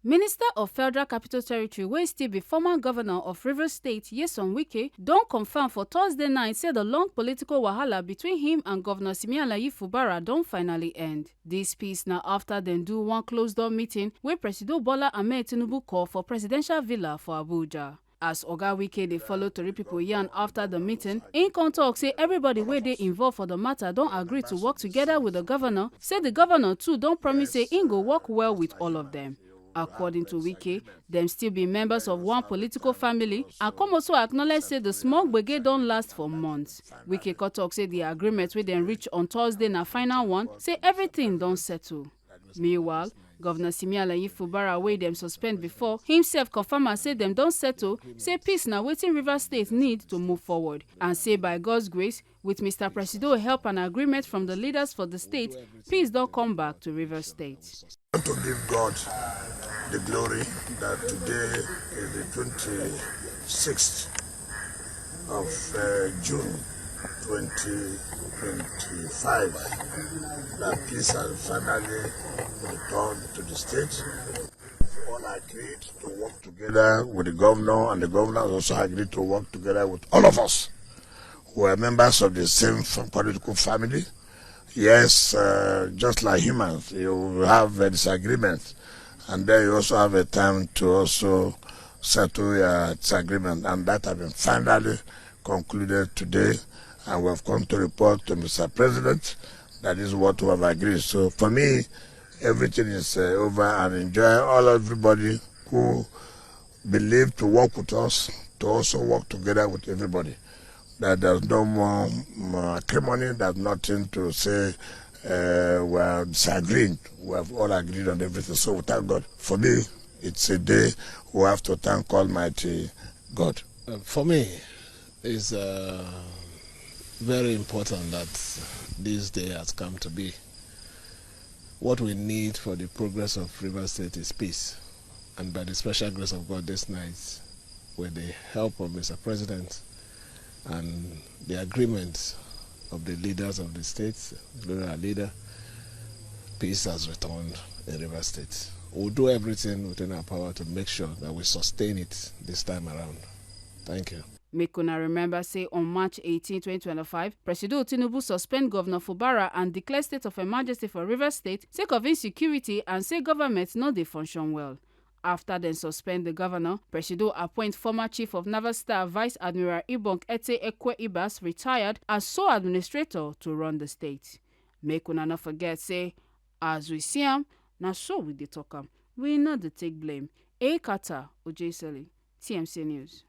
Minister of Federal Capital Territory wey still be former governor of Rivers State, Wike, don confirm for Thursday night say the long political wahala between him and Governor Fubara don finally end. Dis peace na after dem do one closed-door meeting wey Presido Bola Ahmed Tinubu call for presidential villa for Abuja. As Oga Wike dey follow tori pipo yarn after the meeting, im come tok say everybody wey dey involved for the matter don agree to work together with the governor, say the governor too don promise say im go work well with all of them. According to Wike, dem still be members of one political family and come also acknowledge say the small gbege don last for months. Wike tok say the agreement wey dem reach on Thursday na final one, say everything don settle. Meanwhile, Governor Fubara wey dem suspend before, himself confirm am say dem don settle, say peace na wetin Rivers State need to move forward, and say by God's grace, with Mr. Presido help and agreement from the leaders for the state, peace don come back to Rivers State. I want to give God the glory that today is the 26th of June 2025, that peace has finally returned to the state. All agreed to work together with the governor, and the governor also agreed to work together with all of us who are members of the same political family. Yes, just like humans, you have a disagreement, and then you also have a time to also settle your disagreement, and that has been finally concluded today, and we have come to report to Mr. President that is what we have agreed. So for me, everything is over, and enjoy everybody who believe to work with us, to also work together with everybody. That there's no more acrimony, there's nothing to say we're disagreeing. We have all agreed on everything. So we thank God. For me, it's a day we have to thank Almighty God. For me, it's very important that this day has come to be. What we need for the progress of Rivers State is peace. And by the special grace of God this night, with the help of Mr. President and the agreement of the leaders of the state, including our leader, peace has returned in Rivers State. We'll do everything within our power to make sure that we sustain it this time around. Thank you. Make una remember say on March 18, 2025, Presido Tinubu suspend Governor Fubara and declare state of emergency for Rivers State sake of insecurity and say government no dey function well. After dem suspend the governor, Presido appoint former Chief of Naval Staff Vice Admiral Ibong Ete Ekwe Ibas, retired, as sole administrator to run the state. Make una no forget say, as we see am, na so we dey talk am. We no dey take blame. Ekata Shele, TMC News.